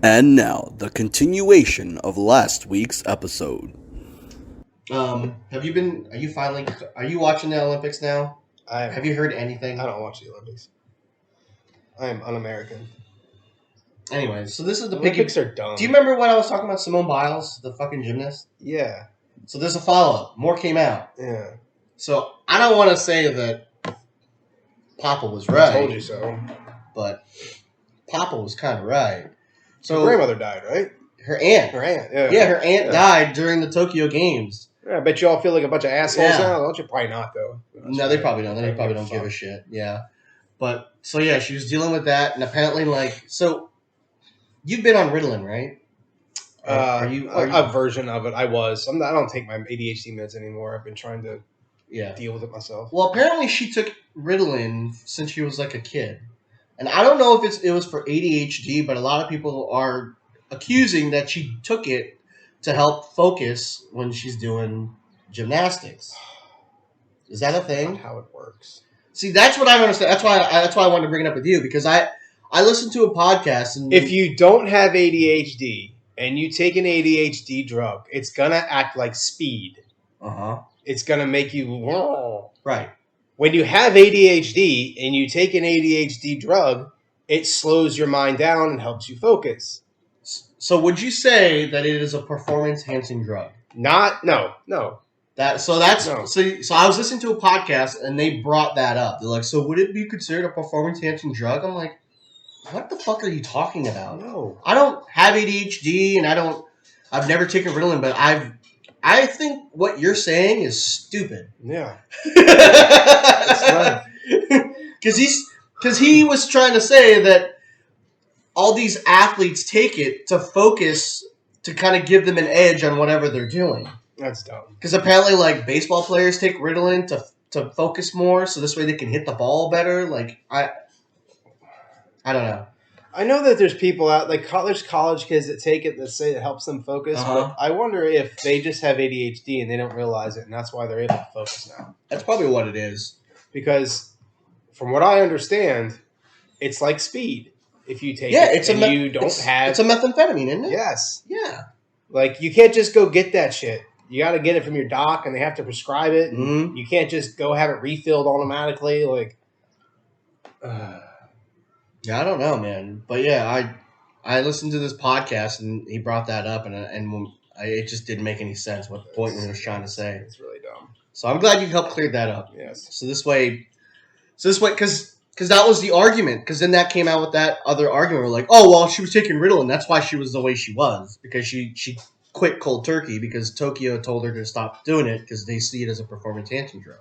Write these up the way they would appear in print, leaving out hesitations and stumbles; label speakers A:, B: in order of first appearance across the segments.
A: And now, the continuation of last week's episode.
B: Are you watching the Olympics now? Have you heard anything?
C: I don't watch the Olympics. I am un-American.
B: Anyway, so this is the
C: Olympics are dumb.
B: Do you remember what I was talking about? Simone Biles, the fucking gymnast?
C: Yeah.
B: So there's a follow-up. More came out.
C: Yeah.
B: So I don't want to say that Papa was right.
C: I told you so.
B: But Papa was kind of right. So
C: her grandmother died, right?
B: Her aunt.
C: Yeah.
B: Yeah, her aunt died during the Tokyo Games.
C: Yeah, I bet you all feel like a bunch of assholes now. Don't you? Probably not, though.
B: No, they probably don't. They probably don't give a shit. Yeah. But, so yeah, she was dealing with that, and apparently, so you've been on Ritalin, right?
C: Are you a version of it? I was. I don't take my ADHD meds anymore. I've been trying to deal with it myself.
B: Well, apparently she took Ritalin since she was like a kid. And I don't know if it was for ADHD, but a lot of people are accusing that she took it to help focus when she's doing gymnastics. Is that a thing?
C: That's not how it works.
B: See, that's what I don't understand. That's why I wanted to bring it up with you, because I listened to a podcast. And
C: if you don't have ADHD and you take an ADHD drug, it's gonna act like speed. It's gonna make you
B: right.
C: When you have ADHD and you take an ADHD drug, it slows your mind down and helps you focus.
B: So would you say that it is a performance-enhancing drug?
C: No.
B: So I was listening to a podcast and they brought that up. They're like, so would it be considered a performance-enhancing drug? I'm like, what the fuck are you talking about?
C: No.
B: I don't have ADHD and I've never taken Ritalin, but I think what you're saying is stupid.
C: Yeah.
B: That's right. Because he was trying to say that all these athletes take it to focus, to kind of give them an edge on whatever they're doing.
C: That's dumb.
B: Because apparently, like, baseball players take Ritalin to focus more, so this way they can hit the ball better. Like, I don't know.
C: I know that there's people out, like college kids that take it that say it helps them focus, but I wonder if they just have ADHD and they don't realize it, and that's why they're able to focus now.
B: That's probably what it is.
C: Because from what I understand, it's like speed. If you take it
B: it's a methamphetamine, isn't it?
C: Yes.
B: Yeah.
C: Like, you can't just go get that shit. You got to get it from your doc, and they have to prescribe it.
B: Mm-hmm.
C: You can't just go have it refilled automatically. Like,
B: yeah, I don't know, man. But yeah, I listened to this podcast and he brought that up, and it just didn't make any sense what the point he was trying to say.
C: It's really dumb.
B: So I'm glad you helped clear that up.
C: Yes.
B: So this way, because that was the argument. Because then that came out with that other argument. We're like, oh well, she was taking Ritalin. That's why she was the way she was, because she quit cold turkey because Tokyo told her to stop doing it because they see it as a performance enhancing drug.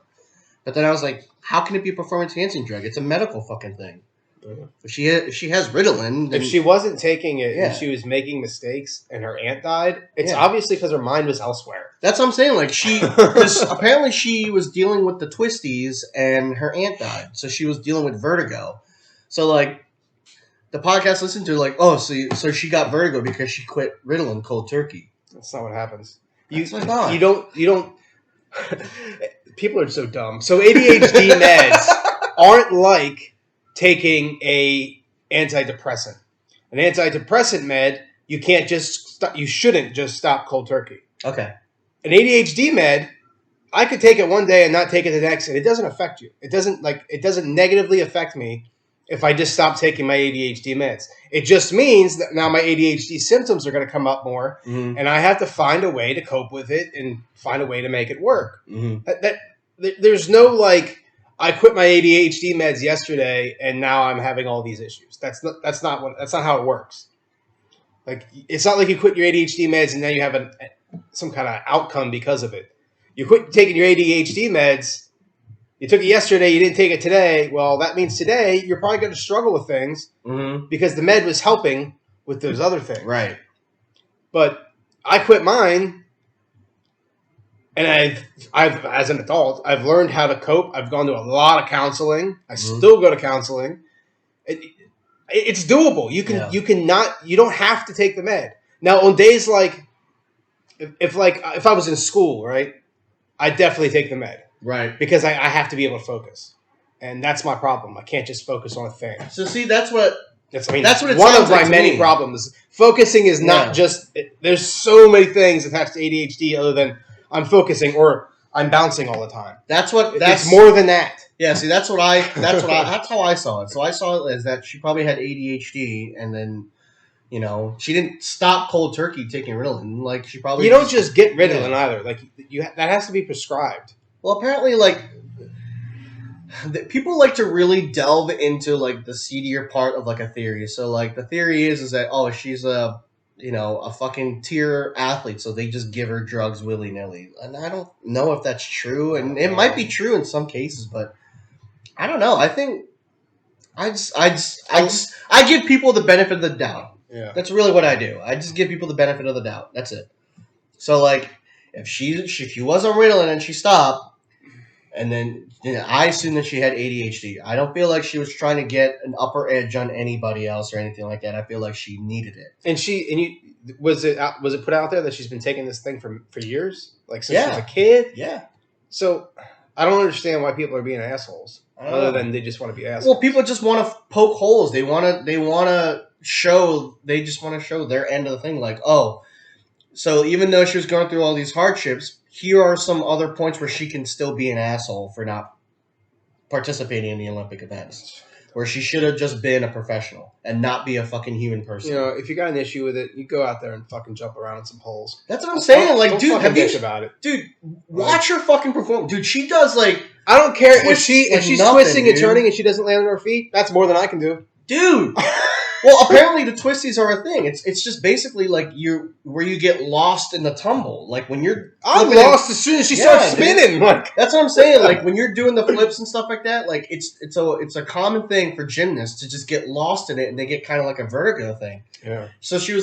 B: But then I was like, how can it be a performance enhancing drug? It's a medical fucking thing.
C: Yeah.
B: If she has Ritalin, then
C: if she wasn't taking it and she was making mistakes and her aunt died, it's obviously because her mind was elsewhere.
B: That's what I'm saying. Like, because apparently she was dealing with the twisties and her aunt died, so she was dealing with vertigo. So like, the podcast listened to, like, oh, so she got vertigo because she quit Ritalin cold turkey.
C: That's not what happens.
B: You don't.
C: People are so dumb. So ADHD meds aren't like taking a antidepressant. An antidepressant med, you shouldn't just stop cold turkey.
B: Okay.
C: An ADHD med, I could take it one day and not take it the next, and it doesn't affect you. It doesn't negatively affect me if I just stop taking my ADHD meds. It just means that now my ADHD symptoms are going to come up more, and I have to find a way to cope with it and find a way to make it work. There's no, like, I quit my ADHD meds yesterday and now I'm having all these issues. That's not how it works. Like, it's not like you quit your ADHD meds and now you have some kind of outcome because of it. You quit taking your ADHD meds. You took it yesterday. You didn't take it today. Well, that means today you're probably going to struggle with things because the med was helping with those other things.
B: Right.
C: But I quit mine. And I've as an adult, I've learned how to cope. I've gone to a lot of counseling. I still go to counseling. It's doable. You don't have to take the med. Now, on days like, if I was in school, right, I'd definitely take the med.
B: Right.
C: Because I have to be able to focus. And that's my problem. I can't just focus on a thing.
B: So see, that's what
C: That's what it
B: one
C: sounds
B: of my
C: like
B: many
C: problems. Focusing is not
B: Yeah.
C: just. There's so many things attached to ADHD other than I'm focusing or I'm bouncing all the time.
B: That's
C: It's more than that.
B: Yeah, see, that's how I saw it. So I saw it as that she probably had ADHD, and then she didn't stop cold turkey taking Ritalin. Like she probably
C: You don't just get Ritalin
B: Yeah.
C: either. Like that has to be prescribed.
B: Well, apparently, like people like to really delve into like the seedier part of like a theory. So like the theory is that she's a fucking tier athlete, so they just give her drugs willy nilly, and I don't know if that's true, and it might be true in some cases, but I don't know. I think I give people the benefit of the doubt.
C: Yeah.
B: That's really what I do. I just give people the benefit of the doubt. That's it. So like if she was on Ritalin and she stopped. And then I assume that she had ADHD. I don't feel like she was trying to get an upper edge on anybody else or anything like that. I feel like she needed it.
C: And was it put out there that she's been taking this thing for years, like since she was a kid?
B: Yeah.
C: So I don't understand why people are being assholes, other than they just want to be assholes.
B: Well, people just want to poke holes. They want to show. They just want to show their end of the thing. Like, so even though she was going through all these hardships, here are some other points where she can still be an asshole for not participating in the Olympic events, where she should have just been a professional and not be a fucking human person.
C: If you got an issue with it, you go out there and fucking jump around in some holes.
B: That's what I'm saying. Like,
C: don't
B: dude,
C: fucking bitch about it.
B: Dude, watch her fucking perform. Dude, she does like.
C: I don't care if she's
B: nothing,
C: twisting and
B: dude.
C: turning and she doesn't land on her feet. That's more than I can do,
B: dude. Well, apparently the twisties are a thing. It's just basically like where you get lost in the tumble. Like when you're
C: I'm lost as soon as she starts spinning. Like
B: that's what I'm saying. Like when you're doing the flips and stuff like that. Like it's a common thing for gymnasts to just get lost in it and they get kind of like a vertigo thing.
C: Yeah.
B: So she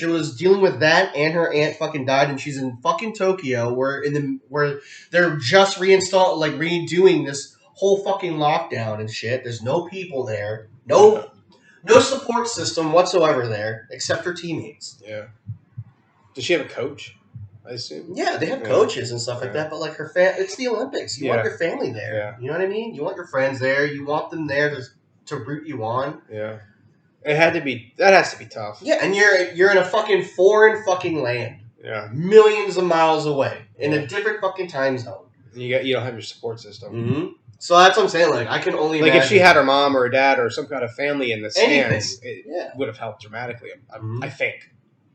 B: was dealing with that, and her aunt fucking died, and she's in fucking Tokyo, where they're just redoing this whole fucking lockdown and shit. There's no people there. No support system whatsoever there, except for teammates.
C: Yeah. Does she have a coach? I assume.
B: Yeah, they have coaches and stuff like that, but like it's the Olympics. You want your family there.
C: Yeah.
B: You know what I mean? You want your friends there. You want them there to root you on.
C: Yeah. That has to be tough.
B: Yeah, and you're in a fucking foreign fucking land.
C: Yeah.
B: Millions of miles away in a different fucking time zone.
C: You don't have your support system.
B: Mm-hmm. So that's what I'm saying. Like I can only
C: like
B: imagine.
C: if she had her mom or her dad or some kind of family in the stands,
B: it
C: would have helped dramatically. I think.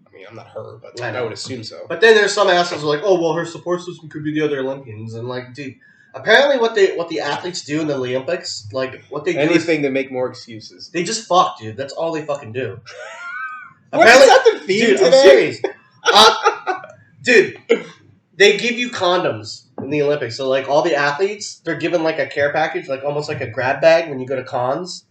C: I mean, I'm not her, but I would assume so.
B: But then there's some assholes who are like, oh well, her support system could be the other Olympians, and like, dude, apparently what the athletes do in the Olympics, like what they do
C: anything to make more excuses.
B: They just fuck, dude. That's all they fucking do.
C: What is that the theme
B: dude,
C: today?
B: I'm serious. Dude, they give you condoms in the Olympics. So, like, all the athletes, they're given, like, a care package, like, almost like a grab bag when you go to cons.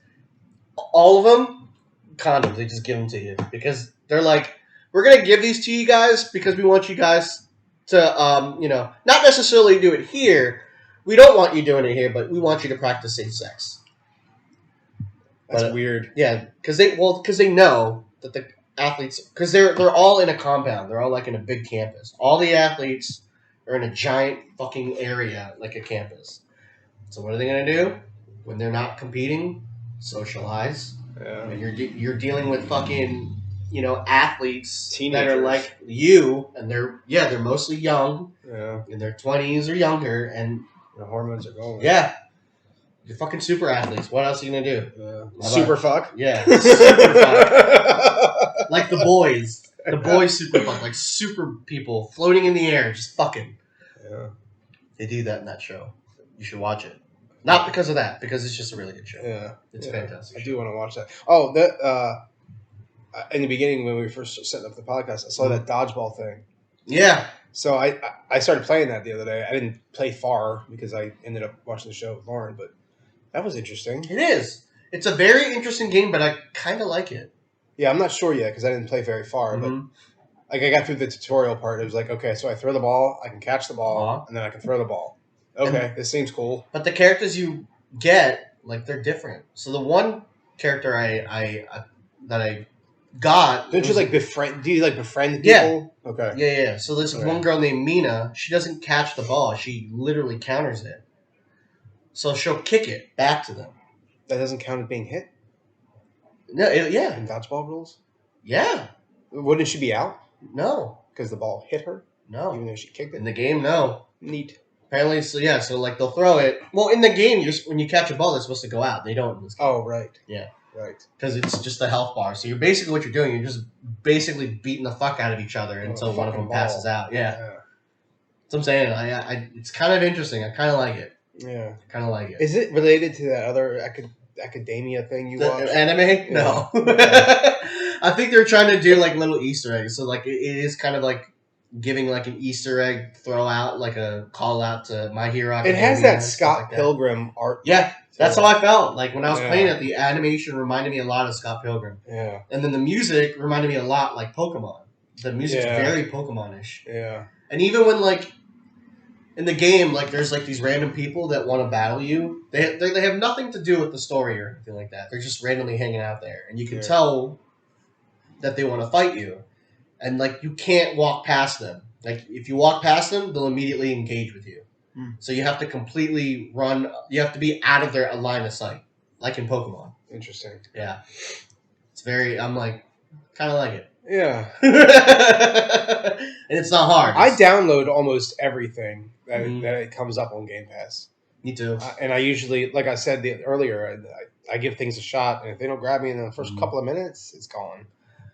B: All of them, condoms. They just give them to you. Because they're like, we're going to give these to you guys because we want you guys to, not necessarily do it here. We don't want you doing it here, but we want you to practice safe sex.
C: That's weird.
B: Yeah, because they know that the athletes, because they're all in a compound. They're all, like, in a big campus. All the athletes are in a giant fucking area, like a campus. So what are they going to do when they're not competing? Socialize.
C: Yeah.
B: And you're dealing with fucking, athletes
C: Teenagers.
B: that are like you, and they're mostly young,
C: in
B: their 20s or younger, and
C: the hormones are going.
B: Yeah. You're fucking super athletes. What else are you going to do?
C: Super fuck?
B: Yeah. Super fuck. Like the boys. The boys super fuck. Like super people floating in the air, just fucking.
C: Yeah.
B: They do that in that show. You should watch it. Not because of that, because it's just a really good show.
C: Yeah.
B: It's fantastic.
C: I do want to watch that. Oh, in the beginning when we first set up the podcast, I saw that dodgeball thing.
B: Yeah.
C: So I started playing that the other day. I didn't play far because I ended up watching the show with Lauren, but that was interesting.
B: It is. It's a very interesting game, but I kind of like it.
C: Yeah, I'm not sure yet because I didn't play very far, but like I got through the tutorial part. It was like, okay, so I throw the ball, I can catch the ball, and then I can throw the ball. Okay, this seems cool.
B: But the characters you get, like, they're different. So the one character that I got.
C: Don't you like befriend? Do you like befriend
B: Yeah.
C: people? Okay.
B: Yeah. So there's one girl named Mina. She doesn't catch the ball. She literally counters it. So she'll kick it back to them.
C: That doesn't count as being hit?
B: No. Yeah.
C: In dodgeball rules?
B: Yeah.
C: Wouldn't she be out
B: No,
C: because the ball hit her, even
B: no.
C: though she kicked
B: In
C: it?
B: the game, no.
C: Neat.
B: Apparently, so yeah, so like they'll throw it. Well, in the game, when you catch a ball, it's supposed to go out. They don't in this game.
C: Oh, right.
B: Yeah.
C: Right.
B: Because it's just a health bar. So you're basically what you're doing. You're just basically beating the fuck out of each other until one of them passes out. Yeah. That's what I'm saying. It's kind of interesting. I kind of like it.
C: Yeah.
B: I kind of like it.
C: Is it related to that other academia thing you watched?
B: Anime? No. I think they're trying to do like little Easter eggs. So like it is kind of like giving like an Easter egg throw out, like a call out to My Hero
C: It
B: Academia.
C: has that
B: and stuff
C: Scott
B: like that.
C: Pilgrim art.
B: Yeah. That's how I felt. Like when I was
C: Yeah.
B: playing it, the animation reminded me a lot of Scott Pilgrim.
C: Yeah.
B: And then the music reminded me a lot like Pokemon. The music's
C: Yeah.
B: very Pokemon-ish.
C: Yeah.
B: And even when like in the game, like there's like these random people that want to battle you. They have nothing to do with the story or anything like that. They're just randomly hanging out there, and you can tell that they want to fight you. And like you can't walk past them. Like if you walk past them, they'll immediately engage with you. So you have to completely run. You have to be out of their line of sight, like in Pokemon.
C: Interesting.
B: Yeah, it's very. I'm like, kind of like it.
C: Yeah.
B: And it's not hard.
C: I download almost everything that it comes up on Game Pass.
B: Me too.
C: And I usually, like I said earlier, I give things a shot, and if they don't grab me in the first couple of minutes, it's gone.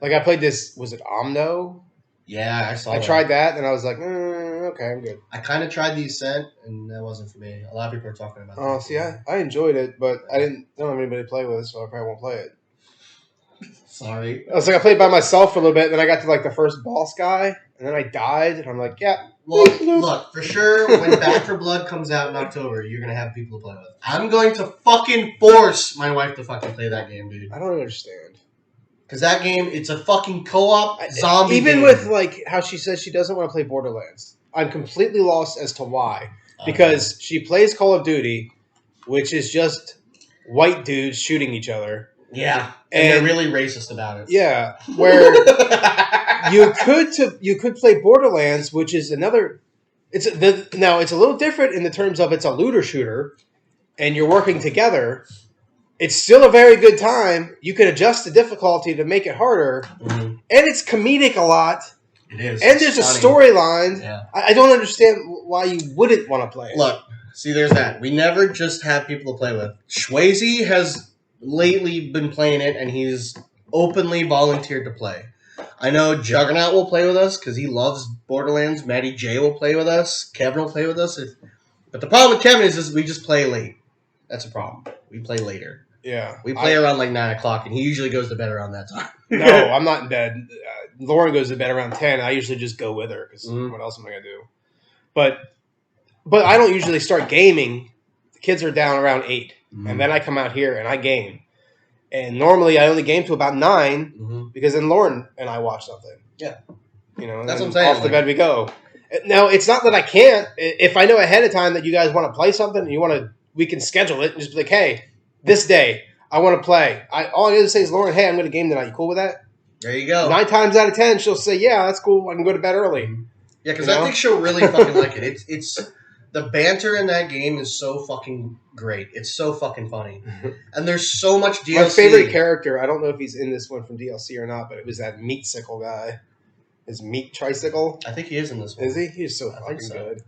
C: Like I played this, was it Omno?
B: Yeah, I saw.
C: I tried that, and I was like, okay, I'm good.
B: I kind of tried the Ascent, and that wasn't for me. A lot of people are talking about.
C: Oh, see, I enjoyed it, but I don't have anybody to play with, so I probably won't play it.
B: Sorry.
C: I was like, I played by myself for a little bit, then I got to like the first boss guy, and then I died, and I'm like, yeah.
B: Well, look, for sure, when Back for Blood comes out in October, you're gonna have people to play with. I'm going to fucking force my wife to fucking play that game, dude.
C: I don't understand.
B: Because that game, it's a fucking co-op zombie
C: Even
B: game.
C: with like how she says she doesn't want to play Borderlands, I'm completely lost as to why. Because she plays Call of Duty, which is just white dudes shooting each other.
B: Yeah, and they're really racist about it.
C: Yeah, where you could play Borderlands, which is another. Now it's a little different in the terms of it's a looter shooter, and you're working together. It's still a very good time. You can adjust the difficulty to make it harder, and it's comedic a lot.
B: It is,
C: and there's a storyline. Yeah. I don't understand why you wouldn't want to play it.
B: Look, see, there's that. We never just have people to play with. Swayze has lately been playing it, and he's openly volunteered to play. I know Juggernaut will play with us because he loves Borderlands. Matty J will play with us. Kevin will play with us. But the problem with Kevin is we just play late. That's a problem. We play later.
C: Yeah.
B: We play around like 9 o'clock, and he usually goes to bed around that time.
C: No, I'm not in bed. Lauren goes to bed around 10. I usually just go with her because what else am I going to do? But I don't usually start gaming. The kids are down around 8. And then I come out here and I game. And normally I only game to about 9 because then Lauren and I watch something.
B: Yeah.
C: You know,
B: that's what I'm saying.
C: Off the bed we go. Now, it's not that I can't. If I know ahead of time that you guys want to play something and we can schedule it and just be like, hey, this day, I want to play. All I got to say is, Lauren, hey, I'm going to game tonight. You cool with that?
B: There you go.
C: 9 times out of 10, she'll say, yeah, that's cool. I can go to bed early.
B: Yeah, because I think she'll really fucking like it. It's the banter in that game is so fucking great. It's so fucking funny. And there's so much DLC.
C: My favorite character, I don't know if he's in this one from DLC or not, but it was that Meatsicle guy. His Meat Tricycle.
B: I think he is in this one.
C: Is he? He's so fucking good.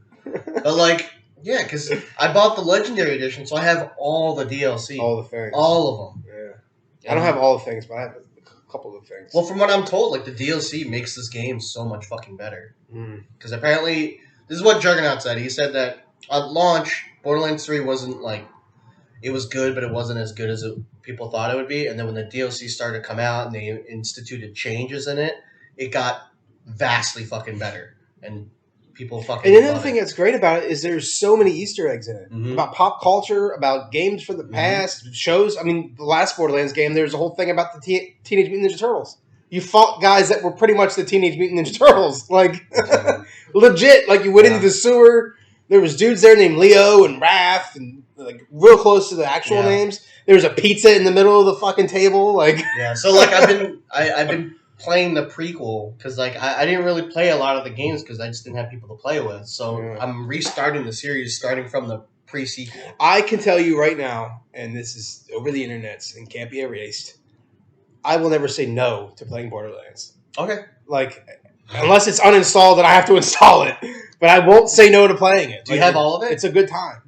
B: But like... Yeah, because I bought the Legendary Edition, so I have all the DLC.
C: All the things.
B: All of them.
C: Yeah. I don't have all the things, but I have a couple of things.
B: Well, from what I'm told, like the DLC makes this game so much fucking better. Because apparently, this is what Juggernaut said. He said that at launch, Borderlands 3 wasn't like... It was good, but it wasn't as good as people thought it would be. And then when the DLC started to come out and they instituted changes in it, it got vastly fucking better. And... people fucking.
C: And another thing that's great about it is there's so many Easter eggs in it about pop culture, about games from the past, shows. I mean, the last Borderlands game, there's a whole thing about the Teenage Mutant Ninja Turtles. You fought guys that were pretty much the Teenage Mutant Ninja Turtles, like legit. Like you went into the sewer. There was dudes there named Leo and Raph, and like real close to the actual names. There was a pizza in the middle of the fucking table, like
B: So like I've been playing the prequel because like I didn't really play a lot of the games because I just didn't have people to play with. So I'm restarting the series starting from the pre-sequel.
C: I can tell you right now, and this is over the internet and can't be erased, I will never say no to playing Borderlands.
B: Okay.
C: Like, unless it's uninstalled and I have to install it. But I won't say no to playing it.
B: Do you have all of it?
C: It's a good time.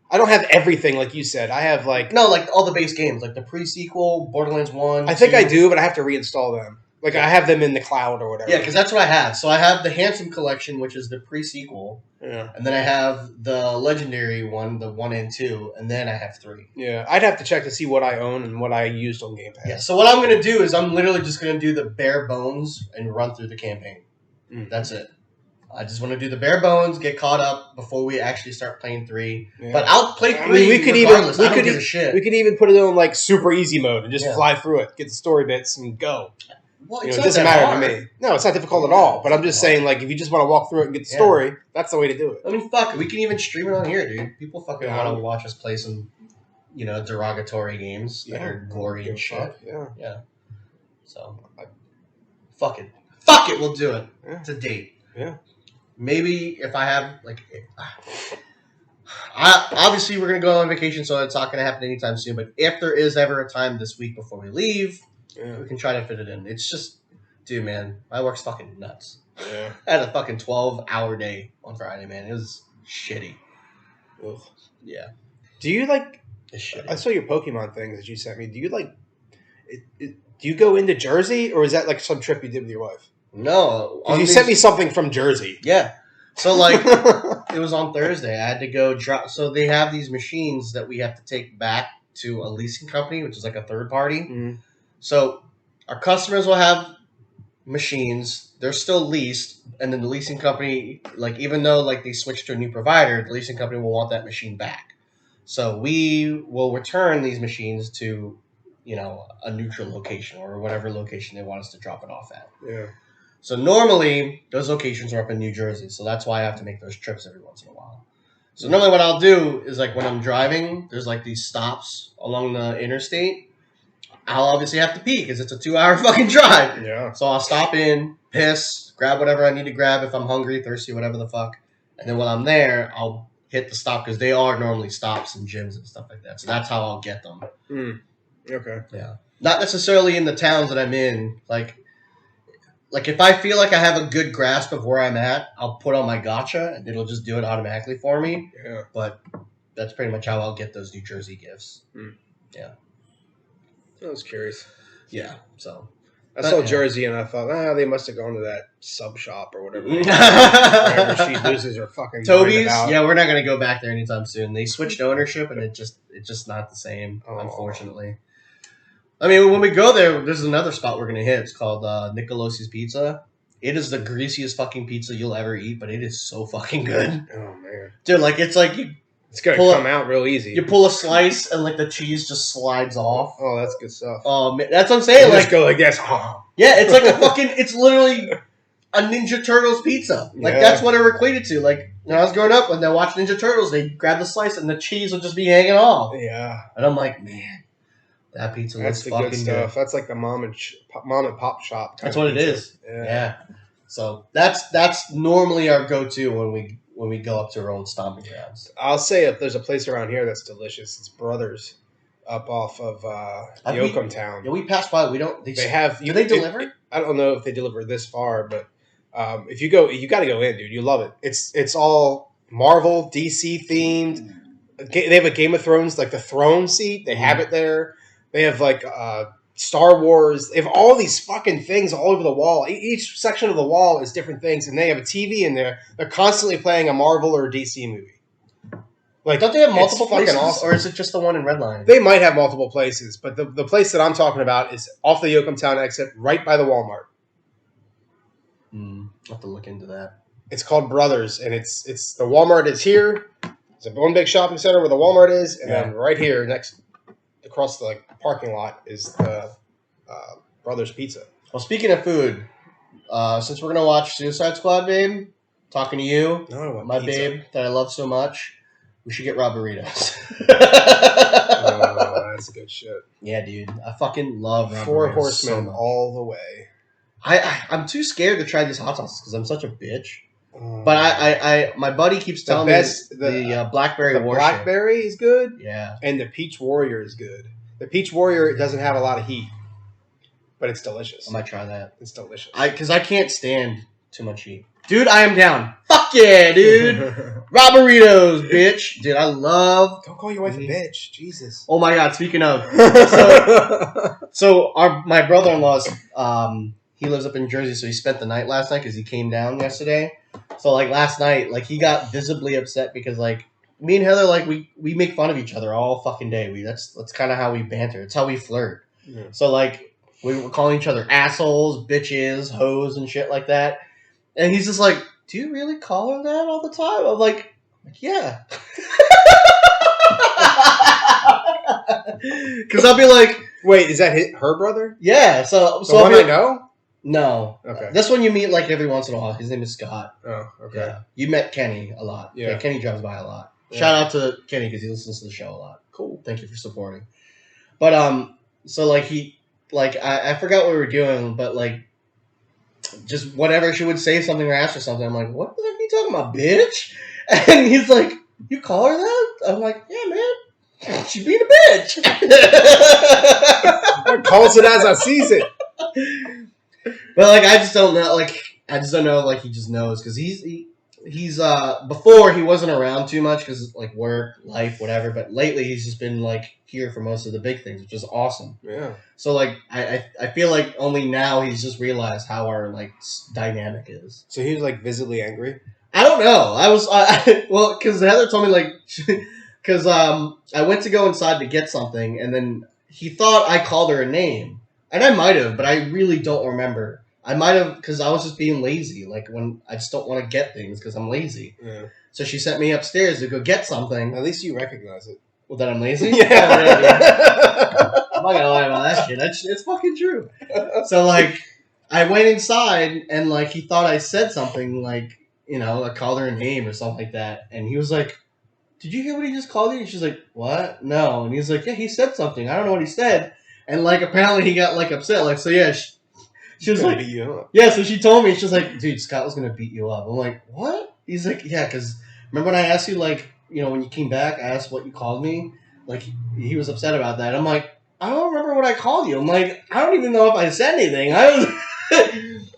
C: I don't have everything like you said. I have like
B: all the base games, like the pre-sequel, Borderlands 1,
C: I think
B: 2.
C: I do, but I have to reinstall them. Like I have them in the cloud or whatever.
B: Yeah, because that's what I have. So I have the Handsome Collection, which is the pre-sequel.
C: Yeah.
B: And then I have the Legendary one, the 1 and 2, and then I have 3.
C: Yeah, I'd have to check to see what I own and what I used on Game Pass.
B: Yeah, so what I'm going to do is I'm literally just going to do the bare bones and run through the campaign. That's it. I just want to do the bare bones, get caught up before we actually start playing 3. Yeah. But I'll play 3 regardless. I don't give a shit.
C: We could even put it on like super easy mode and just fly through it, get the story bits, and go.
B: Well,
C: it doesn't matter to me. No, it's not difficult at all. But I'm just saying, like, if you just want to walk through it and get the story, that's the way to do it.
B: I mean, fuck it. We can even stream it on here, dude. People fucking want to watch us play some, derogatory games that are gory and shit. Yeah. So, fuck it. Fuck it, we'll do it. Yeah. It's a date.
C: Yeah.
B: Maybe if I have, obviously we're going to go on vacation, so it's not going to happen anytime soon. But if there is ever a time this week before we leave, we can try to fit it in. It's just, dude, man, my work's fucking nuts.
C: Yeah.
B: I had a fucking 12-hour day on Friday, man. It was shitty.
C: Ugh.
B: Yeah.
C: Do you, I saw your Pokemon things that you sent me. Do you, do you go into Jersey, or is that, some trip you did with your wife?
B: No.
C: You sent me something from Jersey.
B: Yeah. So, it was on Thursday. I had to go drop. So, they have these machines that we have to take back to a leasing company, which is like a third party.
C: Mm-hmm.
B: So, our customers will have machines. They're still leased. And then the leasing company, even though, they switched to a new provider, the leasing company will want that machine back. So, we will return these machines to, a neutral location or whatever location they want us to drop it off at.
C: Yeah.
B: So normally, those locations are up in New Jersey, so that's why I have to make those trips every once in a while. So normally what I'll do is, when I'm driving, there's, these stops along the interstate. I'll obviously have to pee because it's a 2-hour fucking drive.
C: Yeah.
B: So I'll stop in, piss, grab whatever I need to grab if I'm hungry, thirsty, whatever the fuck. And then when I'm there, I'll hit the stop because they are normally stops and gyms and stuff like that. So that's how I'll get them.
C: Okay.
B: Yeah. Not necessarily in the towns that I'm in, if I feel like I have a good grasp of where I'm at, I'll put on my gotcha, and it'll just do it automatically for me.
C: Yeah.
B: But that's pretty much how I'll get those New Jersey gifts. Yeah.
C: I was curious.
B: Yeah, so.
C: I saw Jersey, and I thought, they must have gone to that sub shop or whatever. Wherever she loses her fucking
B: Toby's? Yeah, we're not going to go back there anytime soon. They switched ownership, and it's just not the same, unfortunately. I mean, when we go there's another spot we're going to hit. It's called Nicolosis Pizza. It is the greasiest fucking pizza you'll ever eat, but it is so fucking good.
C: Oh, man.
B: Dude, it's
C: it's going to come out real easy.
B: You pull a slice, and, the cheese just slides off.
C: Oh, that's good stuff.
B: Oh, man, that's what I'm saying.
C: Just go like this.
B: Yeah, it's like it's literally a Ninja Turtles pizza. That's what it equated to. When I was growing up, when they watched Ninja Turtles, they grab the slice, and the cheese would just be hanging off.
C: Yeah.
B: And I'm like, man. That pizza looks fucking good stuff.
C: That's like the mom and pop shop.
B: That's what it is. Yeah. So that's normally our go-to when we go up to our old stomping grounds.
C: I'll say if there's a place around here that's delicious, it's Brothers, up off of Yoakum Town.
B: Yeah, we passed by. We don't.
C: They have.
B: Do they deliver?
C: I don't know if they deliver this far, but if you go, you got to go in, dude. You love it. It's all Marvel, DC themed. They have a Game of Thrones, the throne seat. They have it there. They have Star Wars. They have all these fucking things all over the wall. Each section of the wall is different things, and they have a TV in there. They're constantly playing a Marvel or a DC movie.
B: Don't they have multiple places, awesome. Or is it just the one in Redline?
C: They might have multiple places, but the place that I'm talking about is off the Yoakum Town exit, right by the Walmart.
B: I'll have to look into that.
C: It's called Brothers, and it's the Walmart is here. It's a one big shopping center where the Walmart is, and then right here next across the parking lot is the Brothers Pizza.
B: Well, speaking of food, since we're gonna watch Suicide Squad, babe, talking to you, my pizza. Babe that I love so much, we should get raw burritos.
C: Oh, that's good shit.
B: Yeah, dude, I fucking love raw
C: Four
B: burritos
C: Horsemen
B: so
C: all the way.
B: I'm too scared to try these hot sauces because I'm such a bitch. But I my buddy keeps telling me the blackberry warship.
C: Blackberry is good.
B: Yeah.
C: And the peach warrior is good. The peach warrior doesn't have a lot of heat. but it's delicious.
B: I might try that.
C: It's delicious.
B: Because I can't stand too much heat. Dude, I am down. Fuck yeah, dude. Robberitos, bitch. Dude, I love...
C: Don't call your wife a bitch. Jesus.
B: Oh my God, speaking of. My brother-in-law's, he lives up in Jersey, so he spent the night last night because he came down yesterday. So, like, last night, like, he got visibly upset because, like, me and Heather, like, we make fun of each other all fucking day. That's kind of how we banter. It's how we flirt. Yeah. So, like, we were calling each other assholes, bitches, hoes, and shit like that. And he's just like, do you really call her that all the time? I'm like yeah. Because I'll be like...
C: Wait, is that her brother?
B: Yeah. So
C: the one I know?
B: No.
C: Okay.
B: This one you meet, like, every once in a while. His name is Scott.
C: Oh, okay.
B: Yeah. You met Kenny a lot. Yeah. Kenny drives by a lot. Yeah. Shout out to Kenny because he listens to the show a lot. Cool. Thank you for supporting. But, so, like, I forgot what we were doing, but, like, just whatever she would say something or ask her something, I'm like, what the heck are you talking about, bitch? And he's like, you call her that? I'm like, yeah, man. She's being a bitch.
C: I calls it as I sees it.
B: But, like, I just don't know. Like, like, he just knows. Because he's before, he wasn't around too much because, like, work, life, whatever. But lately, he's just been, like, here for most of the big things, which is awesome. Yeah. So, like, I feel like only now he's just realized how our, like, dynamic is.
C: So he was, like, visibly angry?
B: I don't know. Well, because Heather told me, like... Because I went to go inside to get something, and then he thought I called her a name. And I might have, but I really don't remember. I might have, because I was just being lazy. Like, when I just don't want to get things because I'm lazy. Yeah. So she sent me upstairs to go get something.
C: At least you recognize it.
B: Well, that I'm lazy? Yeah. Oh, yeah. I'm not going to lie about that shit. It's fucking true. So, like, I went inside, and, like, he thought I said something, like, you know, I called her a name or something like that. And he was like, did you hear what he just called you? And she's like, what? No. And he's like, yeah, he said something. I don't know what he said. And, like, apparently he got, like, upset. Like, so, yeah, she was like, beat you up. Yeah, so she told me, she's like, dude, Scott was going to beat you up. I'm like, what? He's like, yeah, because remember when I asked you, like, you know, when you came back, I asked what you called me? Like, he was upset about that. I'm like, I don't remember what I called you. I'm like, I don't even know if I said anything. I was...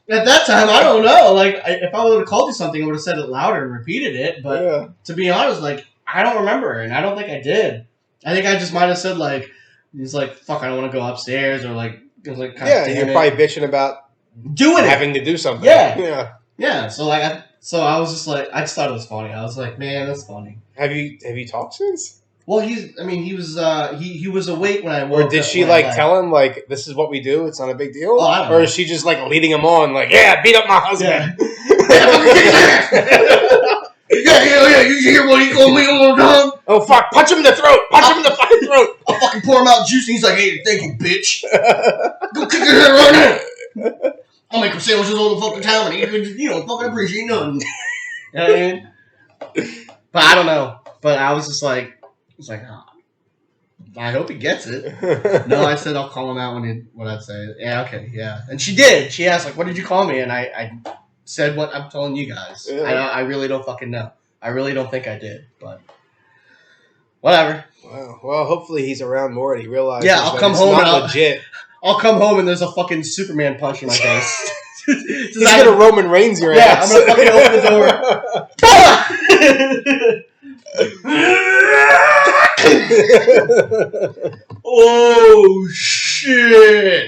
B: At that time, I don't know. Like, if I would have called you something, I would have said it louder and repeated it. But to be honest, like, I don't remember, and I don't think I did. I think I just might have said, like, he's like, fuck, I don't want to go upstairs, or, like, it was like,
C: yeah, you're probably bitching about having to do something.
B: Yeah. Yeah. So, like, I was just like, I just thought it was funny. I was like, man, that's funny.
C: Have you talked since?
B: Well, he was awake when I woke up.
C: Or did she, like, tell him, like, this is what we do, it's not a big deal?
B: Oh, I don't know.
C: Or is she just, like, leading him on, like, yeah, beat up my husband.
B: Yeah, you hear what he told me all the time?
C: Oh, fuck, punch him in the throat! Punch him in the fucking throat!
B: I'll fucking pour him out juice, and he's like, hey, thank you, bitch. Go kick your head right now. I'll make him sandwiches all the fucking time, and you don't fucking appreciate nothing. You know what I mean? But I don't know. But I was just like, oh, I hope he gets it. No, I said I'll call him out when I'd say it. Yeah, okay, yeah. And she did. She asked, like, what did you call me? And I said what I'm telling you guys. Yeah. I really don't fucking know. I really don't think I did, but whatever.
C: Wow. Well, hopefully he's around more and he realizes
B: I'll come home
C: not legit.
B: I'll come home and there's a fucking Superman punch in my face.
C: He's gonna Roman Reigns your ass.
B: Yeah, I'm gonna fucking open the door. Oh shit!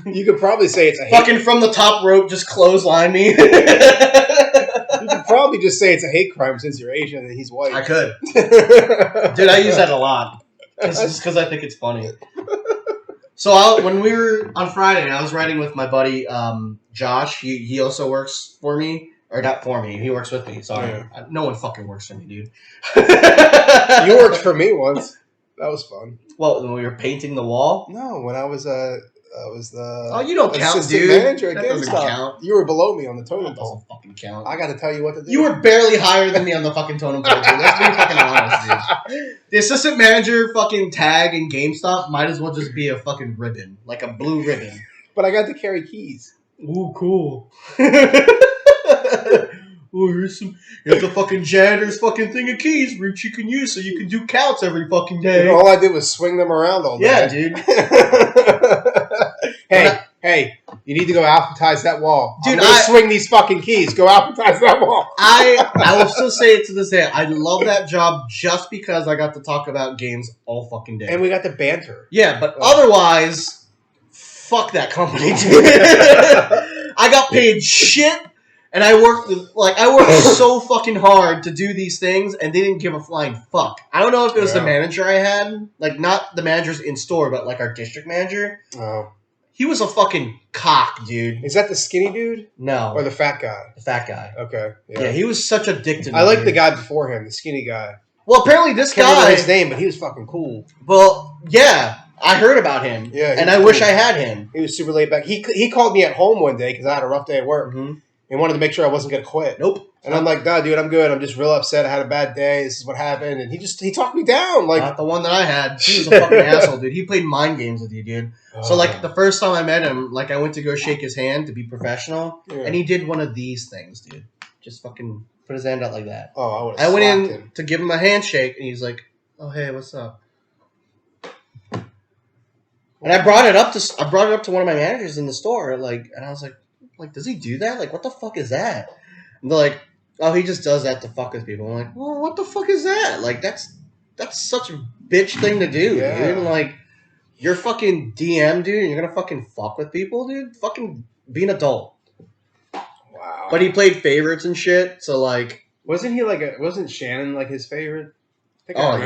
C: You could probably say it's a
B: fucking from the top rope, just clothesline me.
C: You could probably just say it's a hate crime since you're Asian and he's white.
B: I could, dude. I use that a lot because I think it's funny. So when we were on Friday, I was riding with my buddy Josh. He also works for me. Or not for me. He works with me. Sorry. Yeah. No one fucking works for me, dude.
C: You worked for me once. That was fun.
B: Well, when we were painting the wall?
C: No, when I was the
B: you don't count, dude.
C: Manager
B: that doesn't count.
C: You were below me on the totem pole.
B: That doesn't fucking count.
C: I got to tell you what to do.
B: You were barely higher than me on the fucking totem pole, dude. Let's be fucking honest, dude. The assistant manager fucking tag in GameStop might as well just be a fucking ribbon. Like a blue ribbon.
C: But I got to carry keys.
B: Ooh, cool. oh, here's a fucking janitor's fucking thing of keys which you can use so you can do counts every fucking day.
C: And all I did was swing them around all day.
B: Yeah, dude.
C: Hey, you need to go alphabetize that wall.
B: Dude,
C: I'm gonna swing these fucking keys. Go alphabetize that wall.
B: I will still say it to this day. I love that job just because I got to talk about games all fucking day.
C: And we got the banter.
B: Yeah, but otherwise, fuck that company, dude. I got paid shit, and I worked so fucking hard to do these things, and they didn't give a flying fuck. I don't know if it was the manager I had, like not the managers in store, but like our district manager.
C: Oh.
B: He was a fucking cock, dude.
C: Is that the skinny dude?
B: No.
C: Or the fat guy?
B: The fat guy.
C: Okay.
B: Yeah, he was such a dick to me.
C: I like the guy before him, the skinny guy.
B: Well, apparently this
C: Can't
B: guy...
C: remember his name, but he was fucking cool.
B: Well, yeah. I heard about him.
C: Yeah.
B: And I wish I had him.
C: He was super laid back. He called me at home one day because I had a rough day at work.
B: Mm-hmm.
C: And wanted to make sure I wasn't going to quit.
B: Nope.
C: And I'm like, nah, dude, I'm good. I'm just real upset. I had a bad day. This is what happened. And he talked me down. Like,
B: not the one that I had. He was a fucking asshole, dude. He played mind games with you, dude. So, like, the first time I met him, like, I went to go shake his hand to be professional. Yeah. And he did one of these things, dude. Just fucking put his hand out like that.
C: Oh,
B: I went in him to give him a handshake, and he's like, oh, hey, what's up? And I brought it up to one of my managers in the store, like, and I was like, does he do that? Like, what the fuck is that? And they're like, oh, he just does that to fuck with people. I'm like, well, what the fuck is that? Like, that's such a bitch thing to do, dude. Like, you're fucking DM, dude, and you're gonna fucking fuck with people, dude? Fucking be an adult.
C: Wow.
B: But he played favorites and shit, so, like...
C: Wasn't Shannon, like, his favorite? I think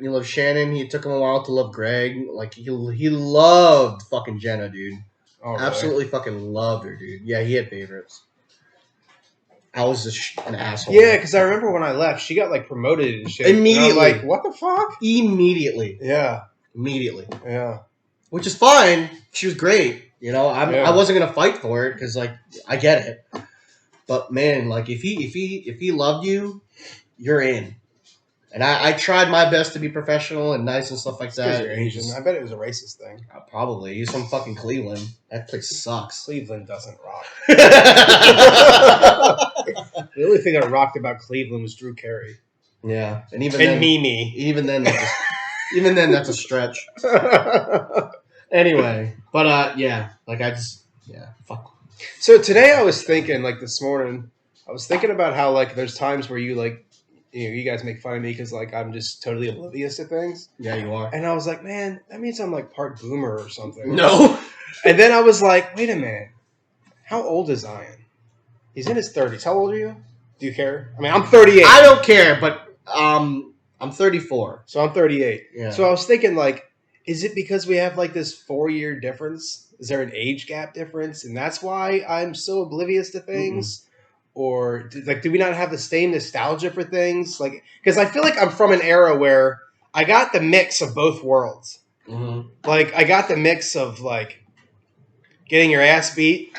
B: he loved Shannon. He took him a while to love Greg. Like, he loved fucking Jenna, dude.
C: Oh, really?
B: Absolutely fucking loved her, dude. Yeah, he had favorites. I was just an asshole.
C: Yeah, because I remember when I left, she got like promoted and shit.
B: Immediately.
C: And I'm like, what the fuck?
B: Immediately.
C: Yeah.
B: Immediately.
C: Yeah.
B: Which is fine. She was great. You know, I wasn't gonna fight for it because like I get it. But man, like if he loved you, you're in. And I tried my best to be professional and nice and stuff like that.
C: You're Asian. I bet it was a racist thing.
B: Probably. He's from fucking Cleveland. That place sucks.
C: Cleveland doesn't rock. The only thing that rocked about Cleveland was Drew Carey.
B: Yeah. And
C: Mimi.
B: Even then, that's a stretch. Anyway. But, yeah. Like, fuck.
C: So today I was thinking, like this morning, I was thinking about how, like, there's times where you, like, you guys make fun of me because, like, I'm just totally oblivious to things.
B: Yeah, you are.
C: And I was like, man, that means I'm, like, part boomer or something.
B: No.
C: And then I was like, wait a minute. How old is Zion? He's in his 30s. How old are you? Do you care? I mean, I'm 38.
B: I don't care, but I'm 34.
C: So I'm 38.
B: Yeah.
C: So I was thinking, like, is it because we have, like, this 4-year difference? Is there an age gap difference? And that's why I'm so oblivious to things? Mm-hmm. Or, do we not have the same nostalgia for things? Like, because I feel like I'm from an era where I got the mix of both worlds.
B: Mm-hmm.
C: Like, I got the mix of, like, getting your ass beat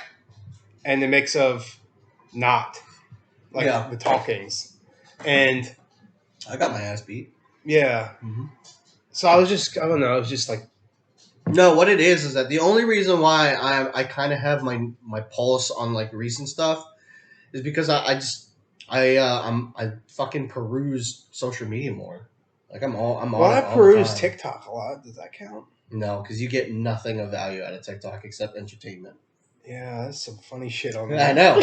C: and the mix of not. Like, the talkings. And
B: I got my ass beat.
C: Yeah. Mm-hmm. So I don't know. It was just like.
B: No, what it is that the only reason why I kind of have my pulse on, like, recent stuff is because I fucking peruse social media more. Like
C: Well, I peruse TikTok a lot. Does that count?
B: No, because you get nothing of value out of TikTok except entertainment.
C: Yeah, that's some funny shit on there.
B: I know,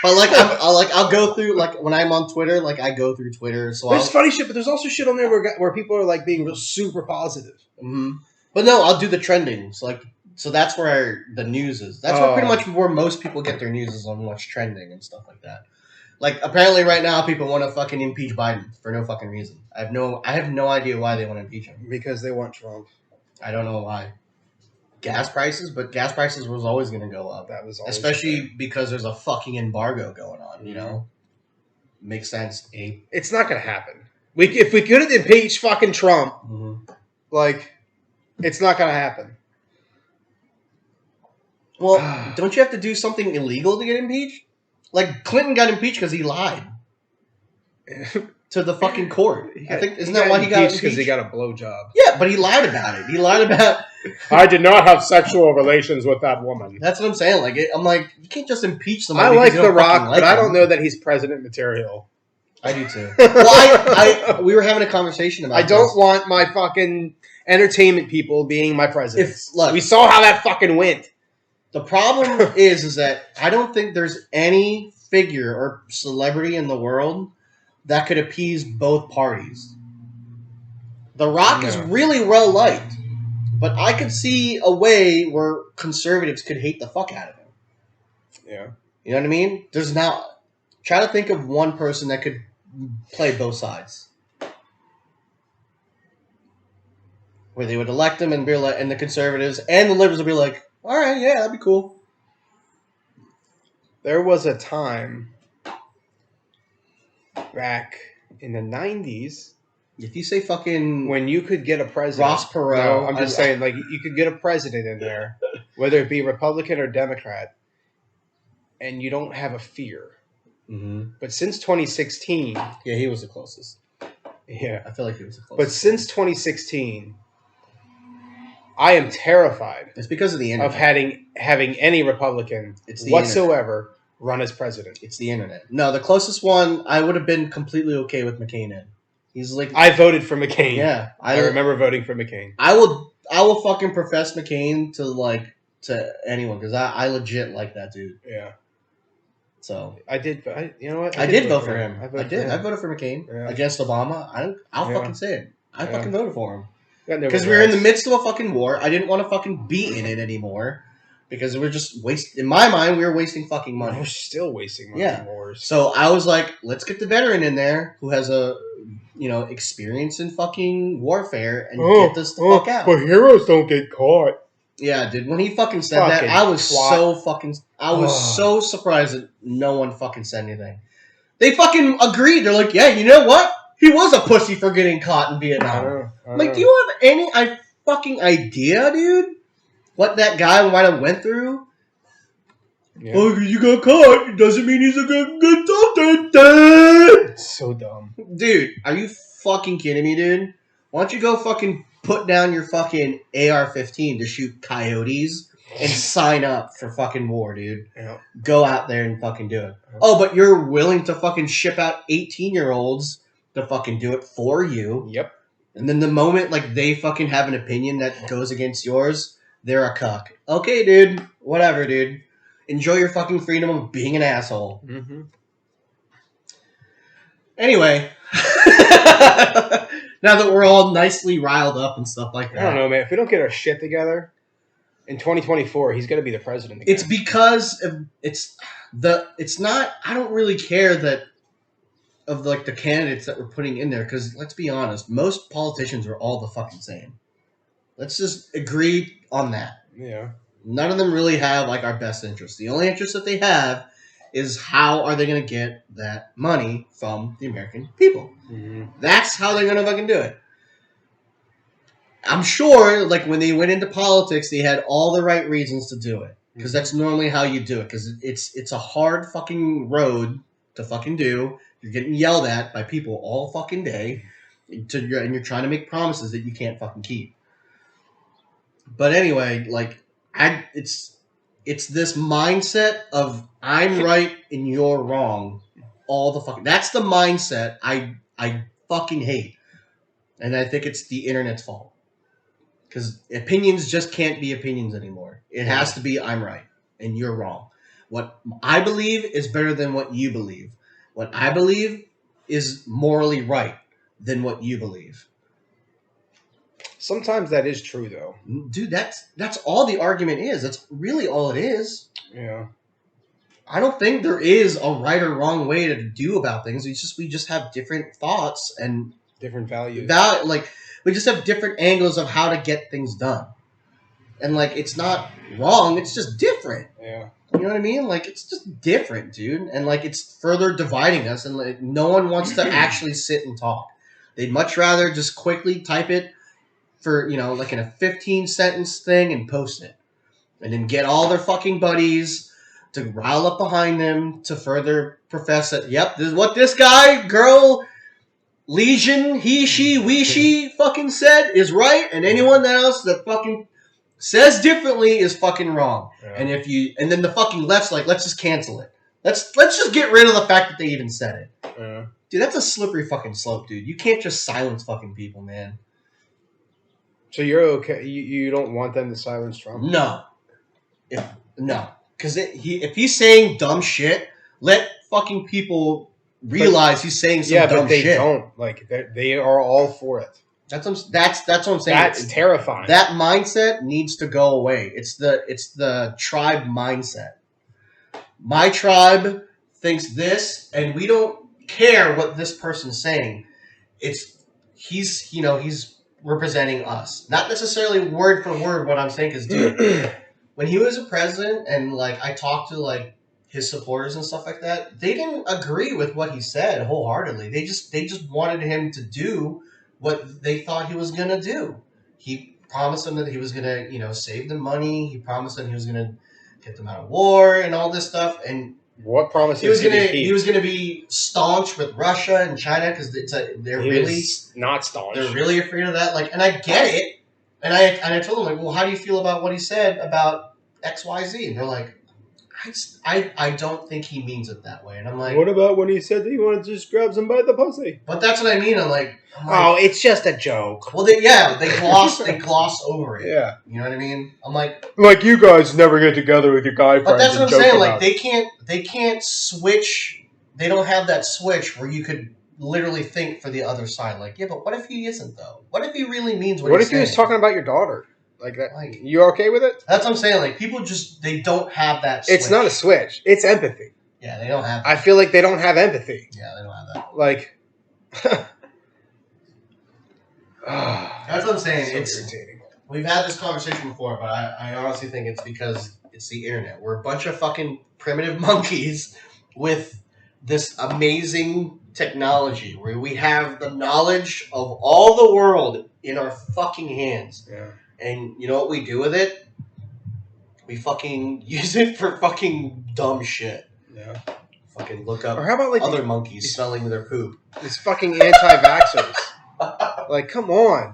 B: but like I'll go through, like, when I'm on Twitter, like I go through Twitter. So
C: there's funny shit, but there's also shit on there where people are like being real super positive.
B: Mm-hmm. But no, I'll do the trending. So that's where the news is. That's where pretty much where most people get their news is on what's trending and stuff like that. Like, apparently right now people want to fucking impeach Biden for no fucking reason. I have no idea why they want to impeach him.
C: Because they want Trump.
B: I don't know why. Gas prices was always going to go up.
C: That was always
B: especially because there's a fucking embargo going on, you know? Makes sense, Abe.
C: It's not going to happen. If we could impeach fucking Trump, like, it's not going to happen.
B: Well, don't you have to do something illegal to get impeached? Like, Clinton got impeached because he lied. to the fucking court. I think isn't
C: He
B: that why he got
C: impeached? Because he
B: impeached?
C: got a blowjob.
B: Yeah, but he lied about it. He lied about.
D: I did not have sexual relations with that woman.
B: That's what I'm saying. Like, I'm like, you can't just impeach
C: I
B: somebody.
C: like
B: because you
C: The
B: don't fucking
C: Rock,
B: like
C: but I
B: him.
C: don't know that he's president material.
B: I do too. Well, we were having a conversation about.
C: I don't
B: this.
C: want my fucking entertainment people being my president.
B: Look,
C: We saw how that fucking went.
B: the problem is that I don't think there's any figure or celebrity in the world that could appease both parties. The Rock is
C: No.
B: really well liked, but I could see a way where conservatives could hate the fuck out of him.
C: Yeah.
B: You know what I mean? There's now. Try to think of one person that could play both sides, where they would elect him and be like, and the conservatives and the liberals would be like, "All right, yeah, that'd be cool."
C: There was a time back in the 90s
B: If you say fucking
C: when you could get a president.
B: Ross Perot,
C: No, I'm just saying, like, you could get a president in there, whether it be Republican or Democrat, and you don't have a fear.
B: Mm-hmm.
C: But since 2016,
B: Yeah, he was the closest.
C: yeah.
B: I feel like he was the
C: But
B: closest.
C: since 2016, I am terrified
B: It's because of the internet.
C: of having any Republican
B: It's the
C: whatsoever run as president.
B: It's the internet. No, the closest one I would have been completely okay with McCain in. He's like,
C: I voted for McCain.
B: yeah,
C: I remember voting for McCain.
B: I will fucking profess McCain to anyone because I legit like that dude.
C: Yeah.
B: So
C: You know what?
B: I did vote for him. I
C: voted
B: did.
C: for him.
B: I voted for McCain
C: Yeah.
B: against Obama. I'll
C: Yeah.
B: fucking say it. I
C: Yeah.
B: fucking voted for him
C: Got no
B: because we were in the
C: regrets.
B: midst of a fucking war. I didn't want to fucking be in it anymore because we're just wasting. In my mind, we were wasting fucking money.
C: We're still wasting money
B: Yeah.
C: on wars.
B: So I was like, let's get the veteran in there who has a experience in fucking warfare and get this the fuck out.
D: But heroes don't get caught.
B: Yeah, dude. When he fucking said
C: Fucking
B: that, I was
C: twat.
B: so surprised that no one fucking said anything. They fucking agreed. They're like, yeah, you know what? He was a pussy for getting caught in
C: I
B: Vietnam.
C: know.
B: Like, do you have any fucking idea, dude? What that guy might have went through?
C: Yeah.
B: Oh, you got caught. It doesn't mean he's a good consultant.
C: It's so dumb.
B: Dude, are you fucking kidding me, dude? Why don't you go fucking put down your fucking AR-15 to shoot coyotes and sign up for fucking war, dude?
C: Yeah.
B: Go out there and fucking do it. Oh, but you're willing to fucking ship out 18-year-olds to fucking do it for you.
C: Yep.
B: And then the moment, like, they fucking have an opinion that goes against yours, they're a cuck. Okay, dude. Whatever, dude. Enjoy your fucking freedom of being an asshole.
C: Mm-hmm.
B: Anyway. Now that we're all nicely riled up and stuff like that.
C: I don't know, man. If we don't get our shit together in 2024, he's going to be the president again.
B: It's because it's not. I don't really care of like the candidates that we're putting in there because let's be honest, most politicians are all the fucking same. Let's just agree on that.
C: Yeah.
B: None of them really have like our best interest. The only interest that they have is how are they going to get that money from the American people.
C: Mm-hmm.
B: That's how they're going to fucking do it. I'm sure, like, when they went into politics, they had all the right reasons to do it. Because that's normally how you do it. Because it's a hard fucking road to fucking do. You're getting yelled at by people all fucking day. And you're trying to make promises that you can't fucking keep. But anyway, like, it's this mindset of I'm right and you're wrong all the fucking... That's the mindset I fucking hate. And I think it's the internet's fault. Because opinions just can't be opinions anymore. It has to be I'm right and you're wrong. What I believe is better than what you believe. What I believe is morally right than what you believe.
C: Sometimes that is true, though.
B: Dude, that's all the argument is. That's really all it is.
C: Yeah.
B: I don't think there is a right or wrong way to do about things. We just have different thoughts and
C: Different values.
B: we just have different angles of how to get things done. And like it's not wrong, it's just different.
C: Yeah.
B: You know what I mean? Like it's just different, dude. And like it's further dividing us and like no one wants to actually sit and talk. They'd much rather just quickly type it for, like in a 15-sentence thing and post it. And then get all their fucking buddies to rile up behind them to further profess that, yep, this is what this guy, girl, Legion, he, she, we, she fucking said is right, and anyone else that fucking says differently is fucking wrong.
C: Yeah.
B: And then the fucking left's like, let's just cancel it. Let's just get rid of the fact that they even said it.
C: Yeah.
B: Dude, that's a slippery fucking slope, dude. You can't just silence fucking people, man.
C: So you're okay? You don't want them to silence Trump?
B: No. No. Because if he's saying dumb shit, let fucking people realize he's saying some dumb shit. Yeah, but
C: they don't. Like, they are all for it.
B: That's what I'm saying.
C: That's terrifying.
B: That mindset needs to go away. It's the tribe mindset. My tribe thinks this, and we don't care what this person's saying. He's representing us, not necessarily word for word. What I'm saying is, dude, when he was a president, and like I talked to like his supporters and stuff like that, they didn't agree with what he said wholeheartedly. They just wanted him to do what they thought he was gonna do. He promised them that he was gonna, save them money. He promised them he was gonna get them out of war and all this stuff. And
C: what promises
B: he was gonna be staunch with Russia and China because they're really
C: not staunch.
B: They're really afraid of that. Like, and I get it. And I told them, like, well, how do you feel about what he said about XYZ? And they're like, I don't think he means it that way. And I'm like,
C: what about when he said that he wanted to just grab somebody by the pussy?
B: But that's what I mean. I'm like,
C: oh, it's just a joke.
B: Well, they gloss over it.
C: Yeah,
B: you know what I mean. I'm like
C: you guys never get together with your guy friends.
B: But that's what I'm saying. Like, they can't switch. They don't have that switch where you could literally think for the other side. Like, yeah, but what if he isn't though? What if he really means what he's saying?
C: What if he was talking about your daughter? Like that? Like, you okay with it?
B: That's what I'm saying. Like, people they don't have that switch.
C: It's not a switch. It's empathy.
B: Yeah, they don't have that.
C: I feel like they don't have empathy.
B: Yeah, they don't have that.
C: Like,
B: that's what I'm saying.
C: So
B: it's
C: irritating.
B: We've had this conversation before, but I honestly think it's because it's the internet. We're a bunch of fucking primitive monkeys with this amazing technology where we have the knowledge of all the world in our fucking hands.
C: Yeah.
B: And you know what we do with it? We fucking use it for fucking dumb shit.
C: Yeah.
B: Fucking look up
C: or how about, like,
B: other monkeys smelling their poop.
C: These fucking anti-vaxxers. Like, come on.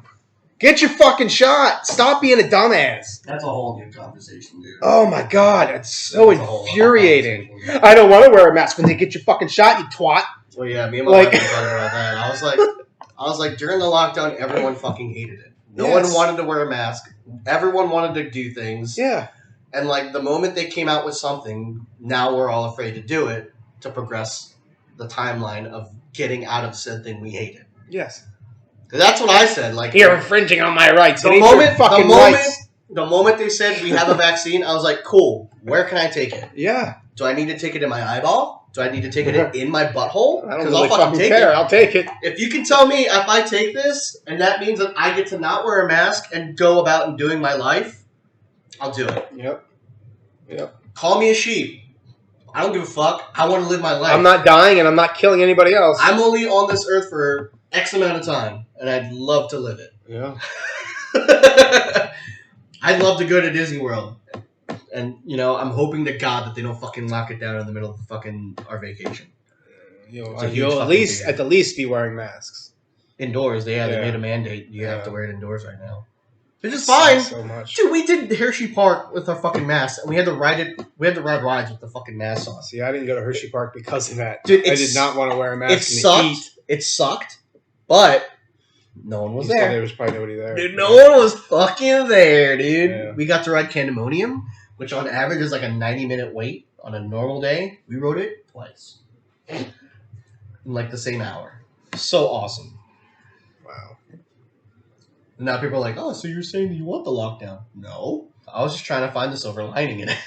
C: Get your fucking shot. Stop being a dumbass.
B: That's a whole new conversation, dude.
C: Oh my god, it's so infuriating. I don't want to wear a mask when they get your fucking shot, you twat.
B: Well, yeah, me and my wife were talking about that. I was like, during the lockdown, everyone fucking hated it. No one wanted to wear a mask. Everyone wanted to do things.
C: Yeah.
B: And like the moment they came out with something, now we're all afraid to do it to progress the timeline of getting out of said thing we hated.
C: Yes.
B: That's what I said. Like,
C: you're infringing on my rights.
B: The moment they said we have a vaccine, I was like, cool. Where can I take it?
C: Yeah.
B: Do I need to take it in my eyeball? Do I need to take it in my butthole?
C: I don't really fucking care. I'll take it.
B: If you can tell me if I take this and that means that I get to not wear a mask and go about and doing my life, I'll do it.
C: Yep.
B: Call me a sheep. I don't give a fuck. I want to live my life.
C: I'm not dying and I'm not killing anybody else.
B: I'm only on this earth for X amount of time, and I'd love to live it.
C: Yeah.
B: I'd love to go to Disney World. And, I'm hoping to God that they don't fucking lock it down in the middle of fucking our vacation.
C: You'll at the least be wearing masks.
B: Indoors, they made a mandate. You have to wear it indoors right now. Which is fine.
C: So much.
B: Dude, we did Hershey Park with our fucking masks, and we had to ride rides with the fucking masks on.
C: See, I didn't go to Hershey Park because of that.
B: Dude,
C: I did not want to wear a mask
B: in the heat. It sucked, but no one was there.
C: There was probably nobody there.
B: Dude, no one was fucking there, dude.
C: Yeah.
B: We got to ride Candemonium, which on average is like a 90-minute wait on a normal day. We rode it twice. In like the same hour. So awesome.
C: Wow.
B: And now people are like, oh, so you're saying that you want the lockdown? No. I was just trying to find the silver lining in it.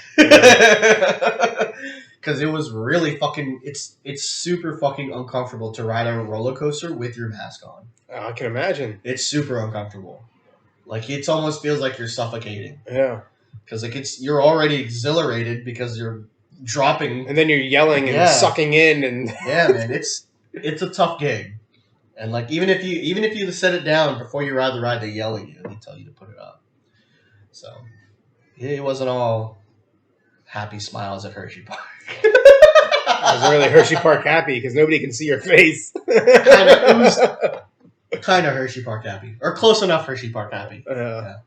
B: Because it was really fucking... It's super fucking uncomfortable to ride on a roller coaster with your mask on.
C: I can imagine.
B: It's super uncomfortable. Like, it almost feels like you're suffocating.
C: Yeah.
B: Because like you're already exhilarated because you're dropping,
C: and then you're yelling and sucking in, and
B: yeah, man, it's a tough gig. And like even if you set it down before you ride the ride, they yell at you and they tell you to put it up. So it wasn't all happy smiles at Hershey Park.
C: I was really Hershey Park happy because nobody can see your face.
B: Kind of Hershey Park happy, or close enough Hershey Park happy.
C: Yeah.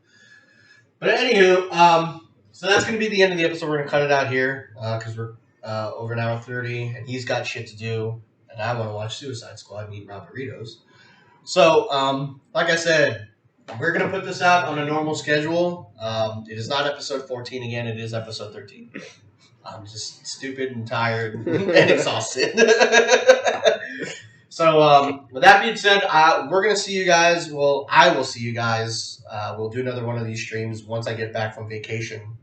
B: But anywho, so that's going to be the end of the episode. We're going to cut it out here because we're over an hour 30, and he's got shit to do, and I want to watch Suicide Squad and eat Robberitos. So, like I said, we're going to put this out on a normal schedule. It is not episode 14 again. It is episode 13. I'm just stupid and tired and exhausted. So, with that being said, we're going to see you guys. Well, I will see you guys. We'll do another one of these streams once I get back from vacation.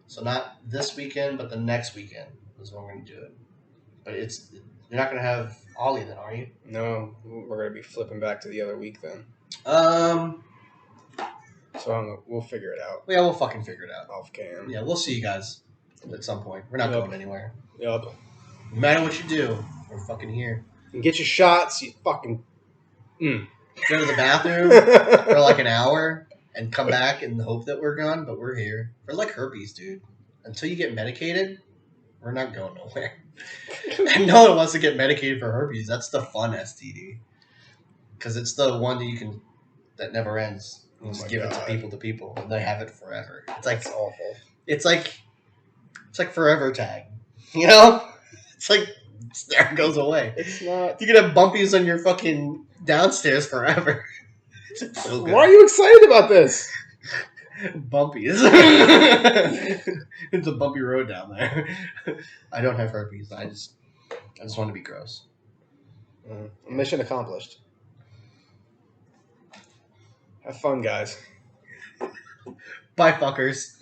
B: So not this weekend, but the next weekend is when we're going to do it. But you're not going to have Ollie then, are you?
C: No, we're going to be flipping back to the other week then. So we'll figure it out.
B: Yeah, we'll fucking figure it out.
C: Off cam.
B: Yeah, we'll see you guys at some point. We're not going anywhere.
C: Yup.
B: No matter what you do, we're fucking here.
C: And get your shots, you fucking...
B: Go to the bathroom for like an hour and come back and hope that we're gone, but we're here. We're like herpes, dude. Until you get medicated, we're not going nowhere. And no one wants to get medicated for herpes. That's the fun STD. Because it's the one that never ends. You just give it to people, and they have it forever. It's like
C: awful.
B: It's like forever tag. You know? It's like there it goes away.
C: It's not.
B: You can have bumpies on your fucking downstairs forever. It's so good.
C: Why are you excited about this?
B: Bumpies. It's a bumpy road down there. I don't have herpes. I just want to be gross.
C: Mission accomplished. Have fun, guys.
B: Bye, fuckers.